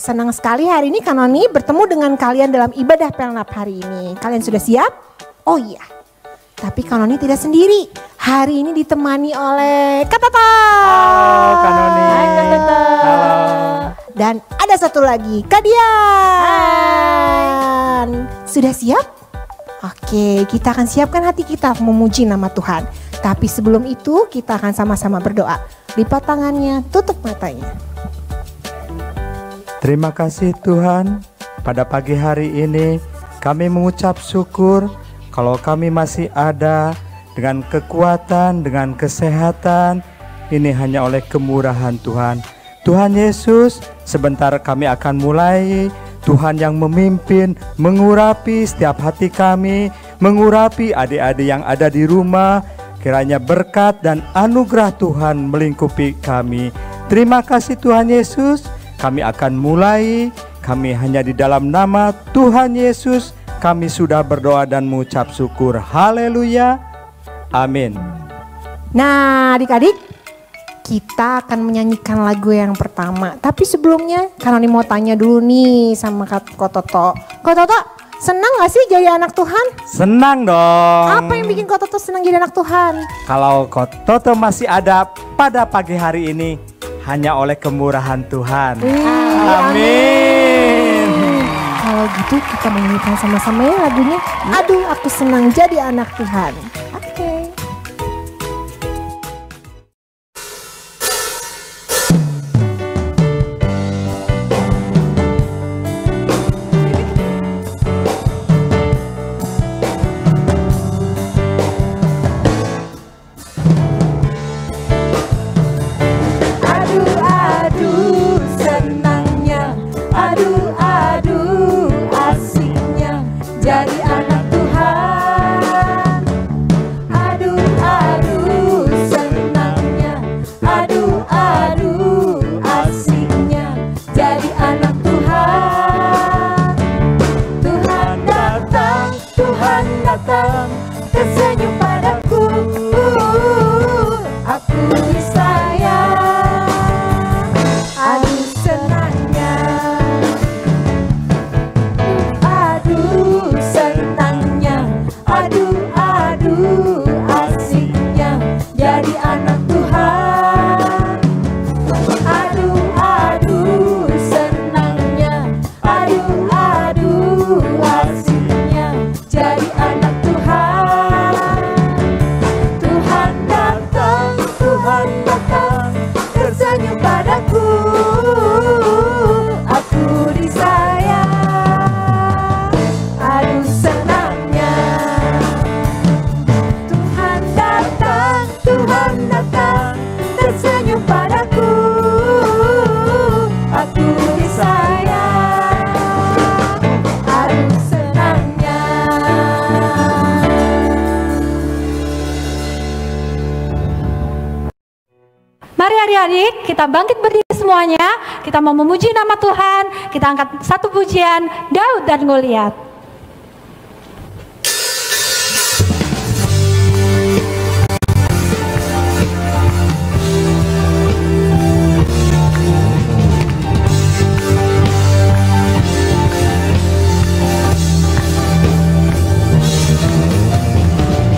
senang sekali hari ini Kanoni bertemu dengan kalian dalam ibadah Pelnap hari ini. Kalian sudah siap? Oh iya. Tapi Kanoni tidak sendiri. Hari ini ditemani oleh Kak Toto. Halo Kanoni. Hai Kak Toto. Halo. Dan ada satu lagi, Kak Dian. Sudah siap? Oke, kita akan siapkan hati kita memuji nama Tuhan. Tapi sebelum itu kita akan sama-sama berdoa. Lipat tangannya, tutup matanya. Terima kasih Tuhan, pada pagi hari ini kami mengucap syukur kalau kami masih ada dengan kekuatan, dengan kesehatan. Ini hanya oleh kemurahan Tuhan. Tuhan Yesus, sebentar kami akan mulai. Tuhan yang memimpin, mengurapi setiap hati kami, mengurapi adik-adik yang ada di rumah. Kiranya berkat dan anugerah Tuhan melingkupi kami. Terima kasih Tuhan Yesus. Kami akan mulai. Kami hanya di dalam nama Tuhan Yesus kami sudah berdoa dan mengucap syukur. Haleluya. Amin. Nah adik-adik, kita akan menyanyikan lagu yang pertama. Tapi sebelumnya Kanoni mau tanya dulu nih sama Kak Toto. Kak Toto, senang gak sih jadi anak Tuhan? Senang dong. Apa yang bikin Kak Toto senang jadi anak Tuhan? Kalau Kak Toto masih ada pada pagi hari ini, hanya oleh kemurahan Tuhan. Amin. Kalau gitu kita menyanyikan sama-sama ya lagunya. Aduh, aku senang jadi anak Tuhan. Oke. Tersenyum padaku, aku disayang. Aduh senangnya, aduh senangnya, aduh asiknya jadi anak Tuhan. Aduh senangnya, aduh asiknya jadi anak Tuhan. Tuhan datang, tersenyum padaku, aku disayang. Aduh senangnya, Tuhan datang, tersenyum padaku, aku disayang. Aduh senangnya. Mari adik-adik, kita bangkit berdiri semuanya. Kita mau memuji nama Tuhan. Kita angkat satu pujian, Daud dan Goliat.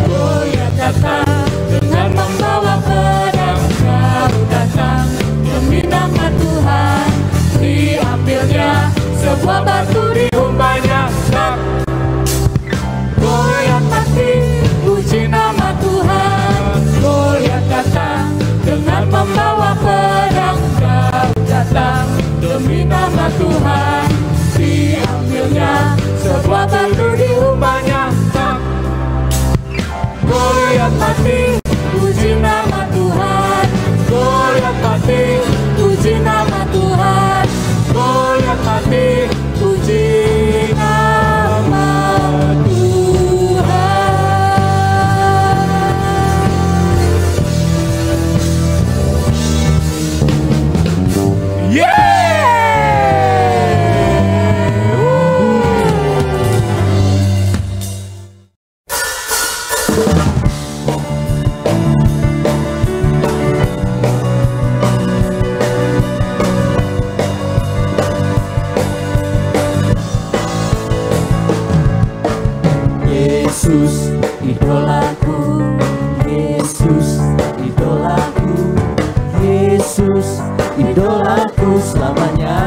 Goliat datang dengan membawa pedang, Daud datang demi nama Tuhan. Diambilnya sebuah batu, diumpanya Yesus idolaku, Yesus idolaku, Yesus idolaku selamanya.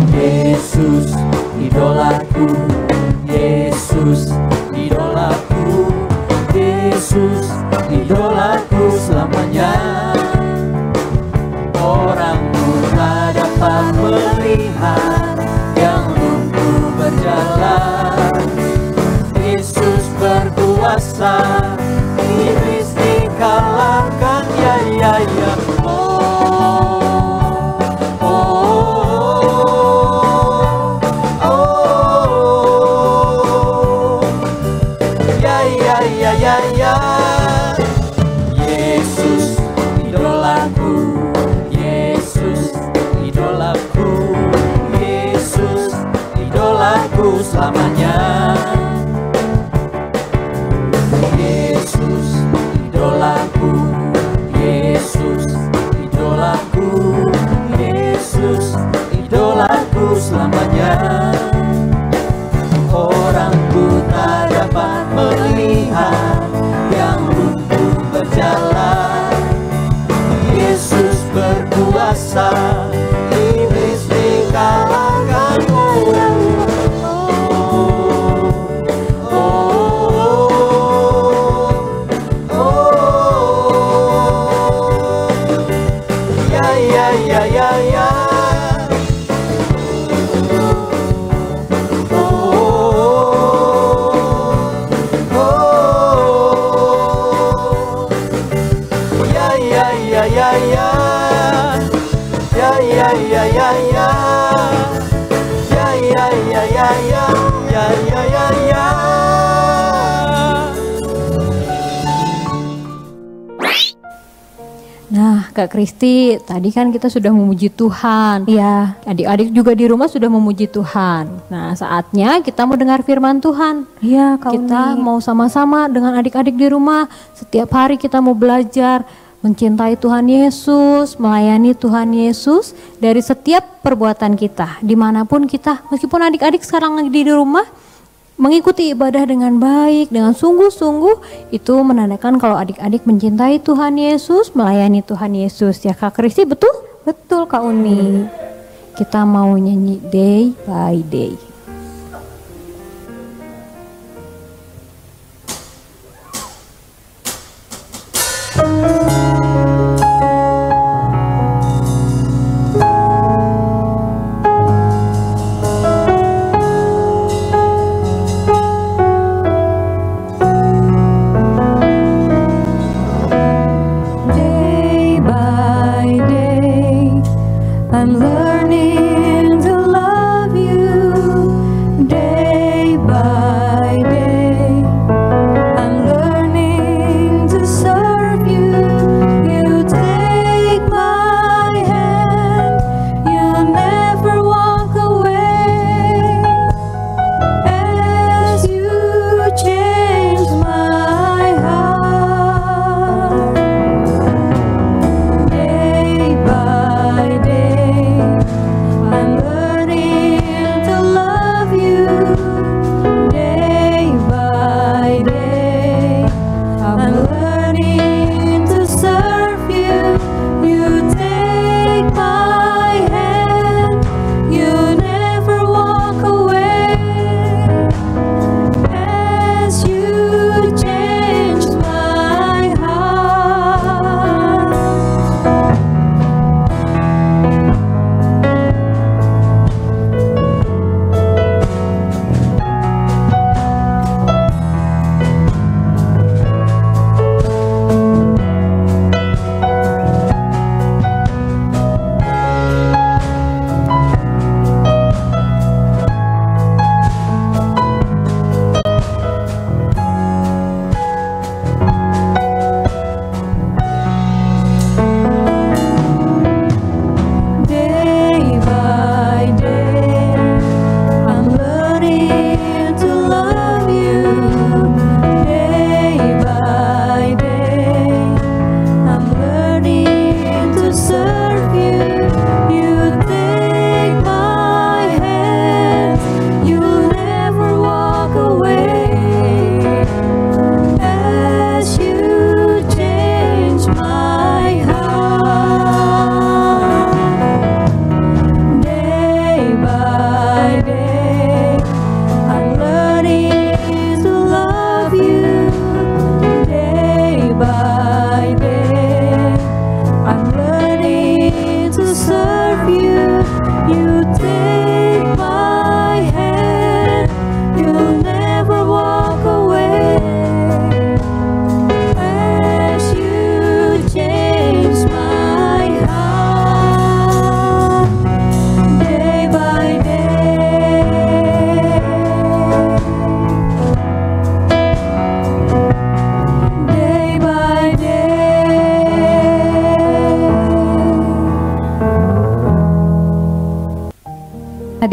Yesus idolaku, Yesus idolaku, Yesus idolaku selamanya. Orang tak dapat melihat yang lumpuh berjalan. Yesus berkuasa, iblis dikalahkan, ya ya ya. Yesus idolaku, Yesus idolaku, Yesus idolaku selamanya. Yesus idolaku, Yesus idolaku, Yesus idolaku selamanya. Orang buta dapat melihat yang lumpuh berjalan. Yesus berkuasa, iblis dikalahkan. Ya ya ya ya ya. Nah, Kak Kristi, tadi kan kita sudah memuji Tuhan. Iya. Adik-adik juga di rumah sudah memuji Tuhan. Nah, saatnya kita mau dengar firman Tuhan. Iya, Kak Kita Uni. mau sama-sama dengan adik-adik di rumah. Setiap hari kita mau belajar mencintai Tuhan Yesus, melayani Tuhan Yesus dari setiap perbuatan kita. Dimanapun kita, meskipun adik-adik sekarang lagi di rumah, mengikuti ibadah dengan baik, dengan sungguh-sungguh, itu menandakan kalau adik-adik mencintai Tuhan Yesus, melayani Tuhan Yesus. Ya Kak Kristi, betul? Betul Kak Uni. Kita mau nyanyi day by day. Day by day, I'm learning to love you.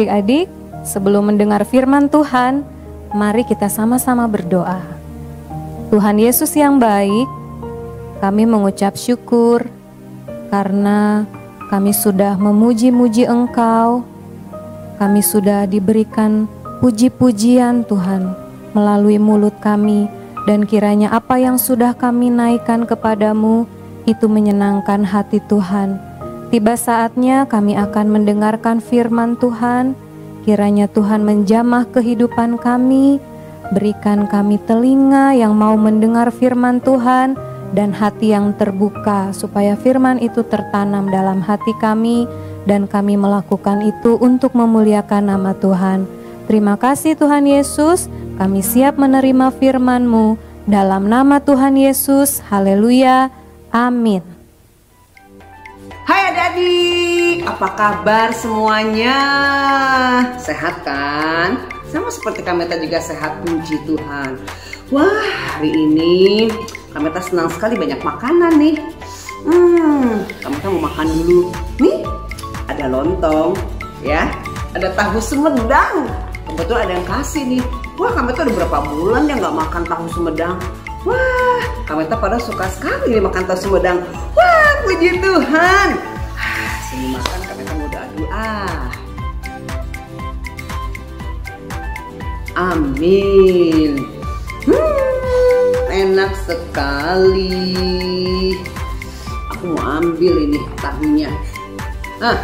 adik-adik, sebelum mendengar firman Tuhan, mari kita sama-sama berdoa. Tuhan Yesus yang baik, kami mengucap syukur karena kami sudah memuji-muji Engkau. Kami sudah diberikan puji-pujian Tuhan melalui mulut kami, dan kiranya apa yang sudah kami naikkan kepadamu itu menyenangkan hati Tuhan. Tiba saatnya kami akan mendengarkan firman Tuhan. Kiranya Tuhan menjamah kehidupan kami, berikan kami telinga yang mau mendengar firman Tuhan dan hati yang terbuka supaya firman itu tertanam dalam hati kami dan kami melakukan itu untuk memuliakan nama Tuhan. Terima kasih Tuhan Yesus, kami siap menerima firman-Mu dalam nama Tuhan Yesus. Haleluya. Amin. Hai adik-adik, apa kabar semuanya? Sehat kan? Sama seperti Kameta juga sehat, puji Tuhan. Wah, hari ini Kameta senang sekali banyak makanan nih. Kameta mau makan dulu. Nih, ada lontong, ya. Ada tahu Sumedang. Kebetulan ada yang kasih nih. Wah, Kameta udah berapa bulan ya nggak makan tahu Sumedang. Wah, Kameta pada suka sekali nih makan tahu Sumedang. Wah, puji Tuhan. Sini makan, Kameta mau doa-doa. Amin. Enak sekali. Aku mau ambil ini tahunya. Enak.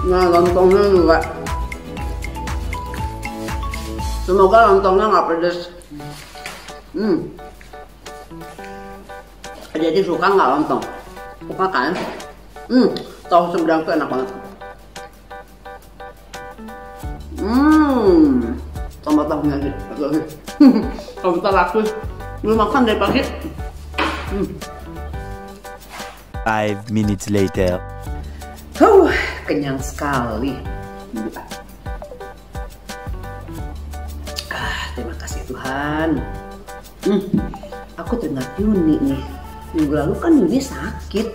Nah, lontongnya juga. Semoga lontongnya nggak pedas. Jadi suka nggak lontong? Suka kan? Tahu Sumedang tuh enak banget. Tambah tahunya aja. Kalau kita laku, belum makan dari pagi. 5 minutes later. Kenyang sekali. Terima kasih Tuhan. Aku teringat Yuni nih. Minggu lalu kan Yuni sakit.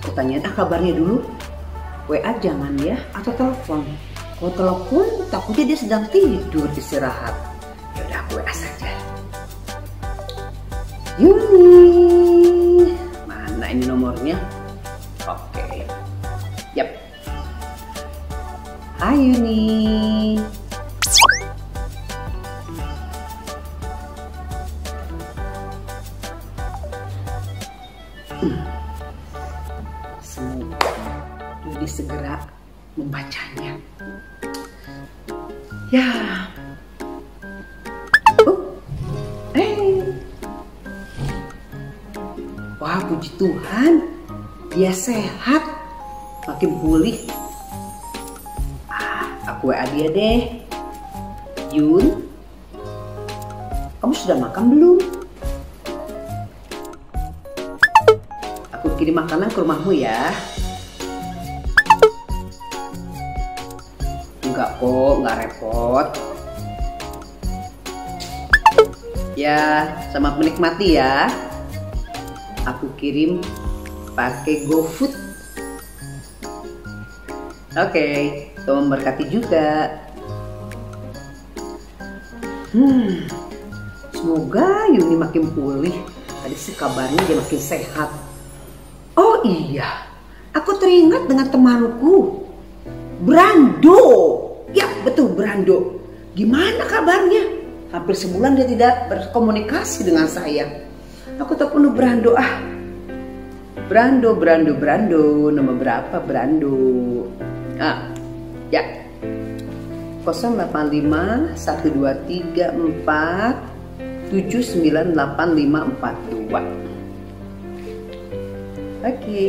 Aku tanyain kabarnya dulu. WA jangan ya, atau telepon. Kalau telepon takutnya dia sedang tidur istirahat. Yaudah aku WA saja. Yuni, mana ini nomornya? Oke. Yap. Hai Yuni. Semoga Yuni segera membacanya. Ya. Wah, puji Tuhan, dia sehat, makin pulih. Aku WA dia deh. Yun, kamu sudah makan belum? Aku kirim makanan ke rumahmu ya. Enggak kok, enggak repot. Ya, selamat menikmati ya. Aku kirim pakai GoFood. Oke, Tuhan memberkati juga. Semoga Yuni makin pulih. Tadi sih kabarnya dia makin sehat. Oh iya, aku teringat dengan temanku Brando. Ya betul, Brando. Gimana kabarnya? Hampir sebulan dia tidak berkomunikasi dengan saya. Aku tak penuh Brando. Brando. Nomor berapa Brando? Ya. 085 1234 798542. Oke.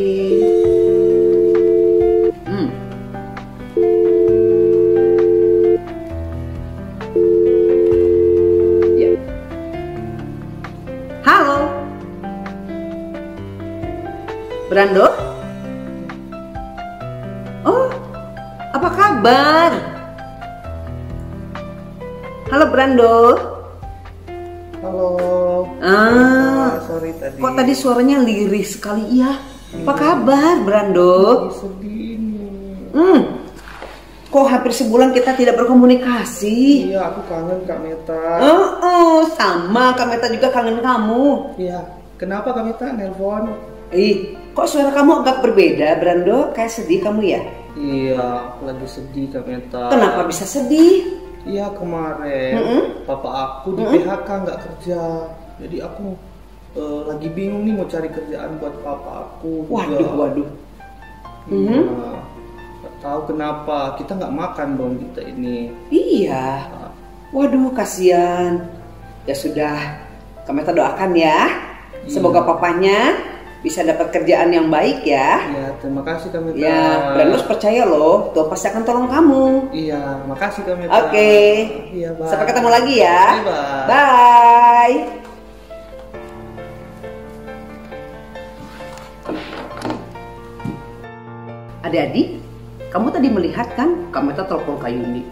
Ya. Halo. Brando? Oh, apa kabar? Halo Brando. Halo. Sorry tadi. Kok tadi suaranya lirih sekali ya? Apa kabar Brando? Sedih nih. Kok hampir sebulan kita tidak berkomunikasi? Iya, aku kangen Kak Meta. Sama Kak Meta juga kangen kamu. Iya, kenapa Kak Meta nelpon? Kok suara kamu agak berbeda Brando? Kayak sedih kamu ya? Iya, aku lagi sedih Kak Meta. Kenapa bisa sedih? Iya, kemarin papa aku di PHK nggak kerja. Jadi aku lagi bingung nih mau cari kerjaan buat papa aku. Waduh. Iya. Nggak tahu kenapa kita nggak makan dong kita ini. Iya. Waduh, kasihan. Ya sudah, Kak Meta doakan ya. Semoga papanya bisa dapat kerjaan yang baik ya. Iya, terima kasih Kak Meta. Ya, Brando percaya loh, Tuhan pasti akan tolong kamu. Iya, makasih Kak Meta. Oke. Iya, bye. Sampai ketemu lagi ya. Bye. Bye. Adik-adik, kamu tadi melihat kan Kak Meta telepon Kak Yuni.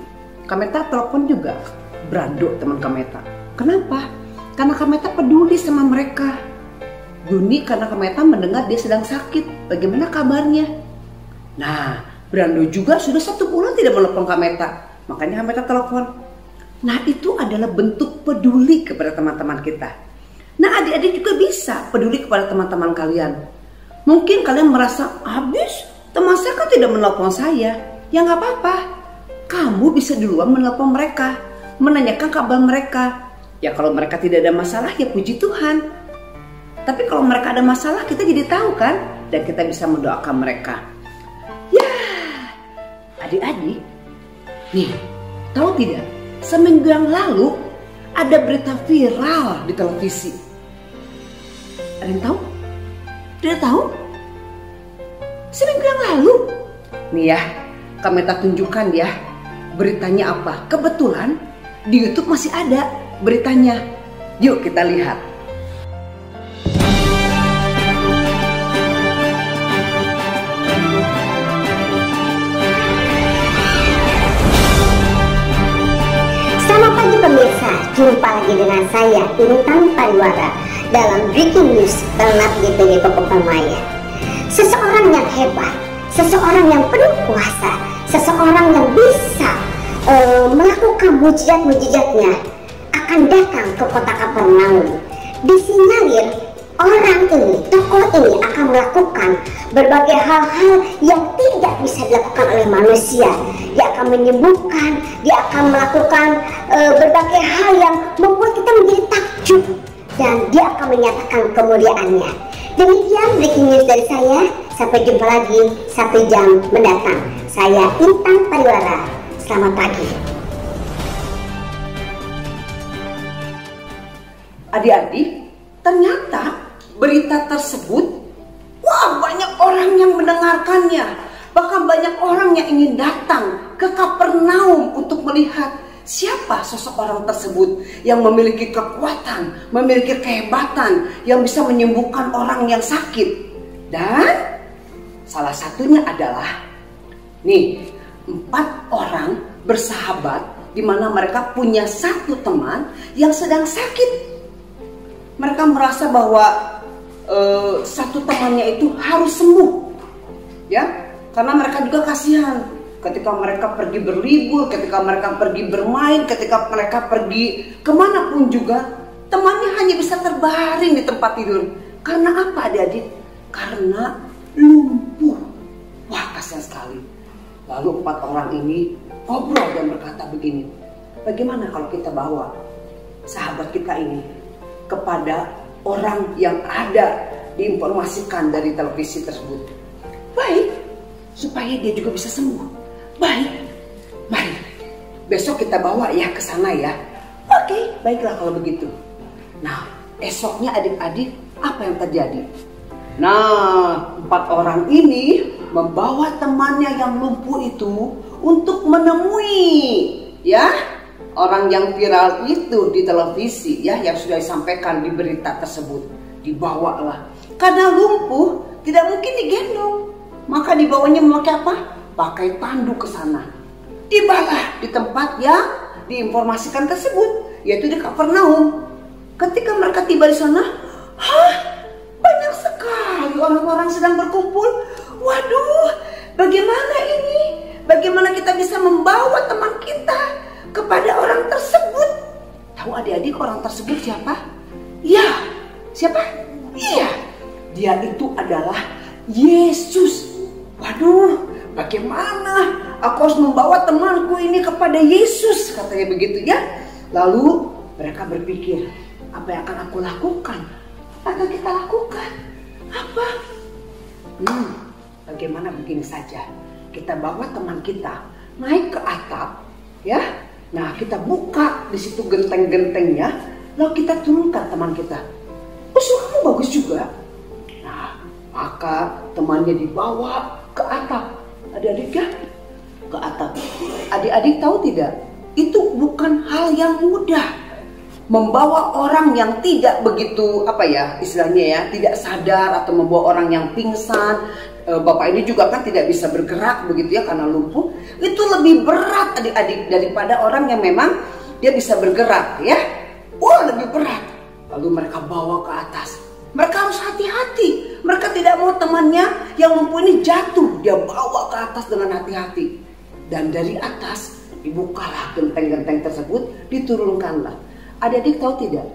Kak Meta telepon juga Brando teman Kak Meta. Kenapa? Karena Kak Meta peduli sama mereka. Yuni karena Kak Meta mendengar dia sedang sakit. Bagaimana kabarnya? Nah, Brando juga sudah 1 bulan tidak menelepon Kak Meta. Makanya Kak Meta telepon. Nah, itu adalah bentuk peduli kepada teman-teman kita. Nah, adik-adik juga bisa peduli kepada teman-teman kalian. Mungkin kalian merasa, habis teman saya kan tidak menelepon saya. Ya nggak apa-apa. Kamu bisa duluan menelepon mereka, menanyakan kabar mereka. Ya kalau mereka tidak ada masalah, ya puji Tuhan. Tapi kalau mereka ada masalah, kita jadi tahu kan, dan kita bisa mendoakan mereka. Ya, adik-adik, nih, tahu tidak? Seminggu yang lalu ada berita viral di televisi. Ada yang tahu? Tidak tahu? Seminggu yang lalu, nih ya, Kak Meta tunjukkan ya, beritanya apa? Kebetulan di YouTube masih ada beritanya. Yuk kita lihat. Selamat pagi pemirsa, jumpa lagi dengan saya Intan Pariwara dalam Breaking News Ternak GPD Pepemaya. Seseorang yang hebat, seseorang yang penuh kuasa, seseorang yang bisa melakukan mujizat-mujizatnya akan datang ke kota Kapernaum. Disinyalir orang ini, tokoh ini akan melakukan berbagai hal-hal yang tidak bisa dilakukan oleh manusia. Dia akan menyembuhkan, dia akan melakukan berbagai hal yang membuat kita menjadi takjub, dan dia akan menyatakan kemuliaannya. Demikian breaking news dari saya. Sampai jumpa lagi 1 jam mendatang. Saya Intan Pariwara. Selamat pagi. Adik-adik, ternyata berita tersebut, wah, banyak orang yang mendengarkannya. Bahkan banyak orang yang ingin datang ke Kapernaum untuk melihat siapa sosok orang tersebut yang memiliki kekuatan, memiliki kehebatan, yang bisa menyembuhkan orang yang sakit. Dan salah satunya adalah, nih, 4 orang bersahabat di mana mereka punya satu teman yang sedang sakit. Mereka merasa bahwa satu temannya itu harus sembuh, ya, karena mereka juga kasihan ketika mereka pergi berlibur, ketika mereka pergi bermain, ketika mereka pergi kemanapun juga, temannya hanya bisa terbaring di tempat tidur. Karena apa adik-adik? Karena lumpuh. Wah, kasihan sekali. Lalu 4 orang ini ngobrol dan berkata begini, bagaimana kalau kita bawa sahabat kita ini kepada orang yang ada diinformasikan dari televisi tersebut? Baik, supaya dia juga bisa sembuh. Baik, mari besok kita bawa ya ke sana ya. Oke, baiklah kalau begitu. Nah, esoknya adik-adik, apa yang terjadi? Nah, 4 orang ini membawa temannya yang lumpuh itu untuk menemui, ya, orang yang viral itu di televisi, ya, yang sudah disampaikan di berita tersebut. Dibawalah, karena lumpuh tidak mungkin digendong, maka dibawanya memakai apa? Pakai tandu ke sana. Tibalah di tempat yang diinformasikan tersebut, yaitu di Kapernaum. Ketika mereka tiba di sana, banyak sekali orang-orang sedang berkumpul. Waduh, bagaimana ini? Bagaimana kita bisa membawa teman kita kepada orang tersebut? Tahu adik-adik orang tersebut siapa? Ya, siapa? Iya, dia itu adalah Yesus. Waduh, bagaimana aku harus membawa temanku ini kepada Yesus, katanya begitu ya. Lalu mereka berpikir, apa yang akan aku lakukan? Apa akan kita lakukan? Apa? Bagaimana begini saja, kita bawa teman kita naik ke atap, ya. Nah, kita buka di situ genteng-gentengnya, lalu kita turunkan teman kita. Usul kamu bagus juga. Nah, maka temannya dibawa ke atap. Adik-adik ya, ke atap. Adik-adik tahu tidak? Itu bukan hal yang mudah. Membawa orang yang tidak begitu istilahnya ya, tidak sadar, atau membawa orang yang pingsan. Bapak ini juga kan tidak bisa bergerak begitu ya karena lumpuh. Itu lebih berat adik-adik daripada orang yang memang dia bisa bergerak ya. Wah, lebih berat. Lalu mereka bawa ke atas. Mereka harus hati-hati. Mereka tidak mau temannya yang lumpuh ini jatuh. Dia bawa ke atas dengan hati-hati. Dan dari atas dibukalah genteng-genteng tersebut, diturunkanlah. Adik-adik tahu tidak?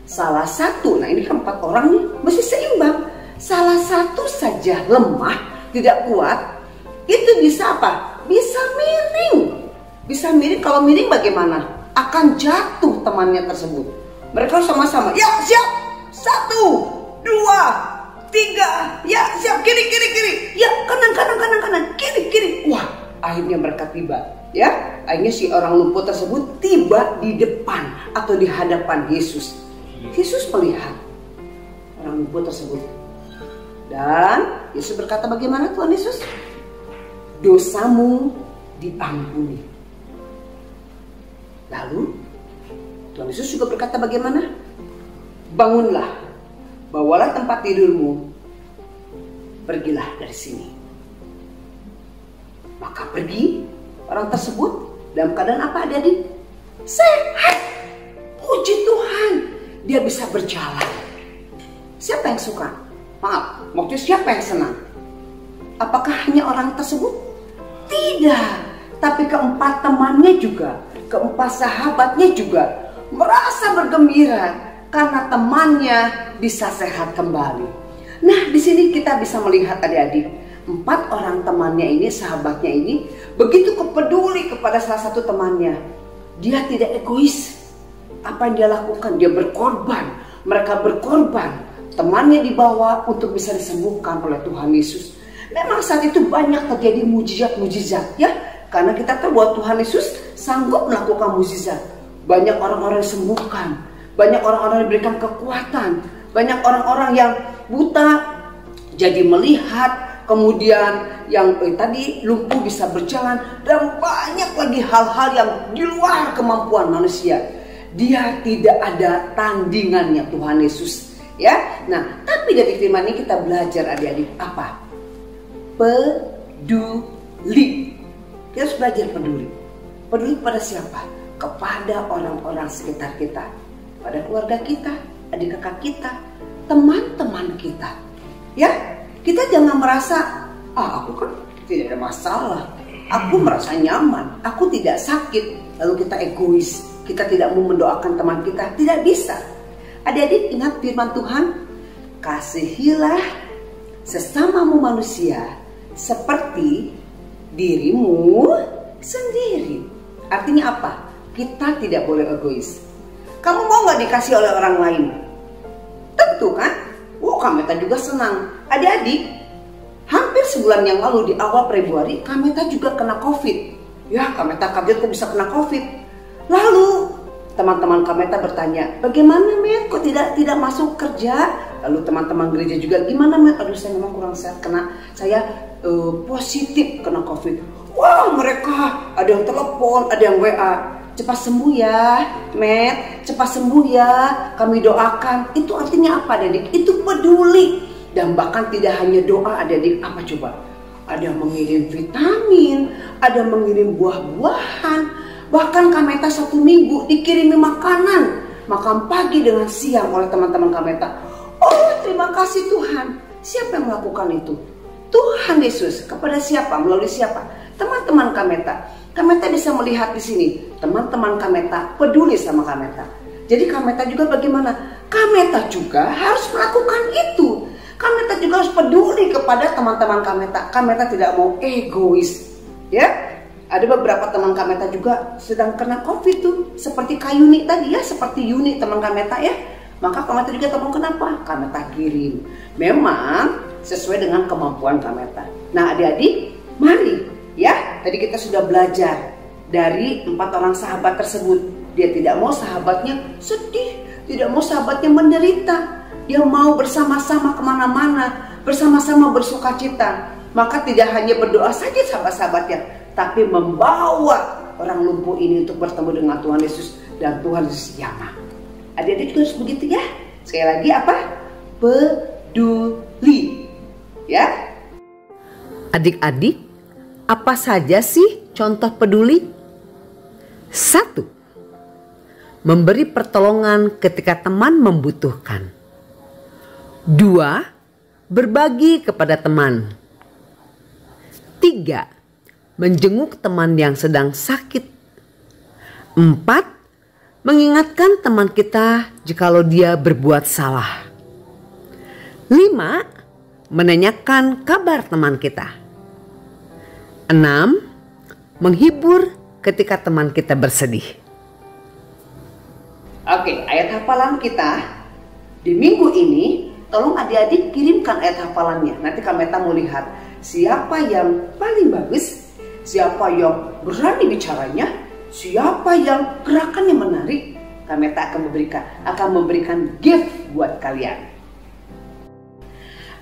Salah satu, nah ini kan 4 orang nih, mesti seimbang. Salah satu saja lemah, tidak kuat, itu bisa apa? Bisa miring. Bisa miring, kalau miring bagaimana? Akan jatuh temannya tersebut. Mereka sama-sama, ya siap, 1, 2, 3, ya siap, kiri, ya kanan, kiri. Wah, akhirnya mereka tiba. Ya, akhirnya si orang lumpuh tersebut tiba di depan atau di hadapan Yesus. Yesus melihat orang lumpuh tersebut. Dan Yesus berkata, bagaimana Tuhan Yesus? Dosamu diampuni. Lalu Tuhan Yesus juga berkata bagaimana? Bangunlah, bawalah tempat tidurmu, pergilah dari sini. Maka pergi orang tersebut dalam keadaan apa adik-adik? Sehat. Puji Tuhan, dia bisa berjalan. Siapa yang suka? Maaf, maksudnya siapa yang senang? Apakah hanya orang tersebut? Tidak, tapi keempat temannya juga, keempat sahabatnya juga merasa bergembira karena temannya bisa sehat kembali. Nah, di sini kita bisa melihat adik-adik, 4 orang temannya ini, sahabatnya ini, begitu peduli kepada salah satu temannya. Dia tidak egois. Apa yang dia lakukan? Dia berkorban. Mereka berkorban. Temannya dibawa untuk bisa disembuhkan oleh Tuhan Yesus. Memang saat itu banyak terjadi mujizat-mujizat ya. Karena kita tahu bahwa Tuhan Yesus sanggup melakukan mujizat. Banyak orang-orang disembuhkan. Banyak orang-orang diberikan kekuatan. Banyak orang-orang yang buta jadi melihat. Kemudian yang tadi lumpuh bisa berjalan, dan banyak lagi hal-hal yang di luar kemampuan manusia. Dia tidak ada tandingannya Tuhan Yesus, ya. Nah, tapi dari firman ini kita belajar adik-adik apa? Peduli. Kita harus belajar peduli. Peduli kepada siapa? Kepada orang-orang sekitar kita, pada keluarga kita, adik kakak kita, teman-teman kita, ya. Kita jangan merasa, aku kan tidak ada masalah, aku merasa nyaman, aku tidak sakit, lalu kita egois, kita tidak mau mendoakan teman kita. Tidak bisa. Adik-adik ingat firman Tuhan, kasihilah sesamamu manusia seperti dirimu sendiri. Artinya apa? Kita tidak boleh egois. Kamu mau gak dikasih oleh orang lain? Tentu kan? Kameta juga senang. Adik-adik, hampir sebulan yang lalu di awal Februari, Kameta juga kena COVID. Ya, Kameta kaget kok bisa kena COVID. Lalu teman-teman Kameta bertanya, bagaimana Met? Kok tidak masuk kerja? Lalu teman-teman gereja juga, gimana Met? Aduh, saya memang kurang sehat, saya positif kena COVID. Wah, mereka ada yang telepon, ada yang WA. Cepat sembuh ya, Met. Cepat sembuh ya, kami doakan. Itu artinya apa, adik? Itu peduli. Dan bahkan tidak hanya doa, adik. Apa coba? Ada yang mengirim vitamin, ada yang mengirim buah-buahan, Bahkan Kameta 1 minggu dikirimi makanan, makan pagi dengan siang oleh teman-teman Kameta. Oh, terima kasih Tuhan. Siapa yang melakukan itu? Tuhan Yesus. Kepada siapa? Melalui siapa? Teman-teman Kameta. Kameta bisa melihat di sini, teman-teman Kameta peduli sama Kameta. Jadi Kameta juga bagaimana? Kameta juga harus melakukan itu. Kameta juga harus peduli kepada teman-teman Kameta. Kameta tidak mau egois, ya. Ada beberapa teman Kameta juga sedang kena COVID tuh, seperti Kak Yuni tadi ya, seperti Yuni teman Kameta ya. Maka Kameta juga tahu kenapa? Kameta kirim. Memang sesuai dengan kemampuan Kameta. Nah, adik-adik, mari ya. Tadi kita sudah belajar dari 4 orang sahabat tersebut. Dia tidak mau sahabatnya sedih, tidak mau sahabatnya menderita. Dia mau bersama-sama kemana-mana, bersama-sama bersuka cita. Maka tidak hanya berdoa saja sahabat-sahabatnya, tapi membawa orang lumpuh ini untuk bertemu dengan Tuhan Yesus. Dan Tuhan Yesus jamah. Adik-adik harus begitu ya. Sekali lagi apa? Peduli. Ya. Adik-adik, apa saja sih contoh peduli? 1. Memberi pertolongan ketika teman membutuhkan. 2. Berbagi kepada teman. 3. Menjenguk teman yang sedang sakit. 4. Mengingatkan teman kita jikalau dia berbuat salah. 5. Menanyakan kabar teman kita. 6. Menghibur ketika teman kita bersedih. Oke, ayat hafalan kita di minggu ini. Tolong adik-adik kirimkan ayat hafalannya. Nanti Kameta mau lihat siapa yang paling bagus, siapa yang berani bicaranya, siapa yang gerakannya menarik. Kameta akan memberikan gift buat kalian.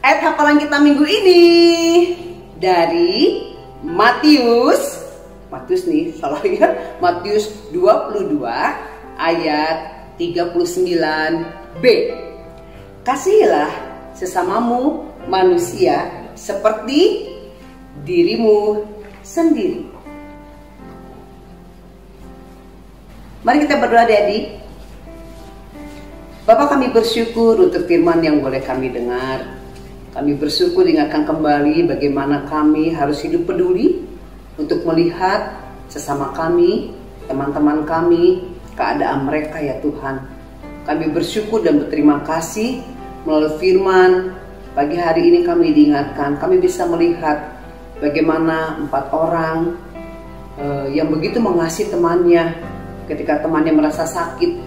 Ayat hafalan kita minggu ini dari Matius nih, salah ya, Matius 22 ayat 39b. Kasihilah sesamamu manusia seperti dirimu sendiri. Mari kita berdoa adik-adik. Bapa, kami bersyukur untuk firman yang boleh kami dengar. Kami bersyukur diingatkan kembali bagaimana kami harus hidup peduli untuk melihat sesama kami, teman-teman kami, keadaan mereka ya Tuhan. Kami bersyukur dan berterima kasih melalui firman pagi hari ini kami diingatkan. Kami bisa melihat bagaimana 4 orang yang begitu mengasihi temannya ketika temannya merasa sakit.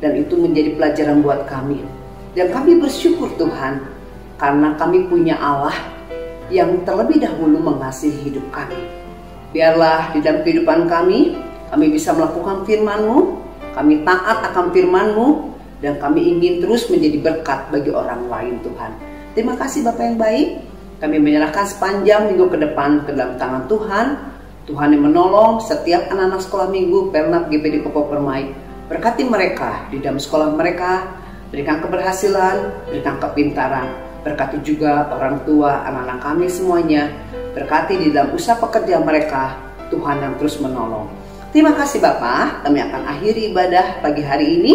Dan itu menjadi pelajaran buat kami. Dan kami bersyukur Tuhan karena kami punya Allah yang terlebih dahulu mengasihi hidup kami. Biarlah di dalam kehidupan kami bisa melakukan firman-Mu. Kami taat akan firman-Mu dan kami ingin terus menjadi berkat bagi orang lain Tuhan. Terima kasih Bapak yang baik. Kami menyerahkan sepanjang minggu ke depan ke dalam tangan Tuhan. Tuhan yang menolong setiap anak-anak sekolah minggu Pernap GPD Popo Permai. Berkati mereka di dalam sekolah mereka. Berikan keberhasilan, berikan kepintaran. Berkati juga orang tua, anak-anak kami semuanya. Berkati di dalam usaha pekerjaan mereka. Tuhan yang terus menolong. Terima kasih Bapak, kami akan akhiri ibadah pagi hari ini.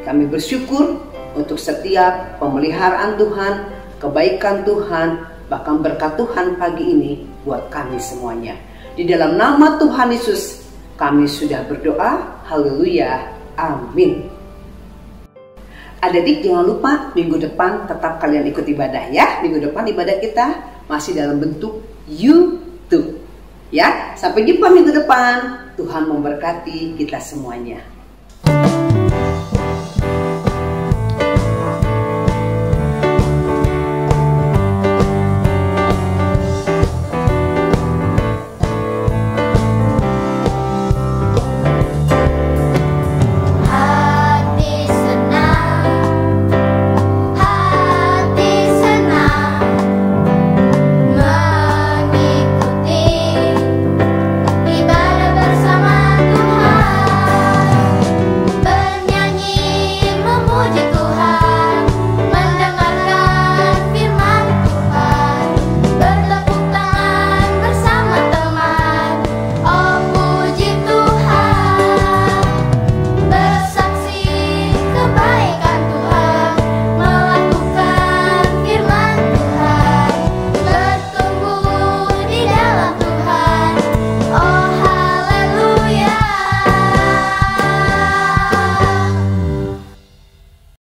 Kami bersyukur untuk setiap pemeliharaan Tuhan, kebaikan Tuhan, bahkan berkat Tuhan pagi ini buat kami semuanya. Di dalam nama Tuhan Yesus, kami sudah berdoa. Haleluya, amin. Adik-adik jangan lupa minggu depan tetap kalian ikut ibadah ya. Minggu depan ibadah kita masih dalam bentuk YouTube. Ya, sampai jumpa minggu depan. Tuhan memberkati kita semuanya.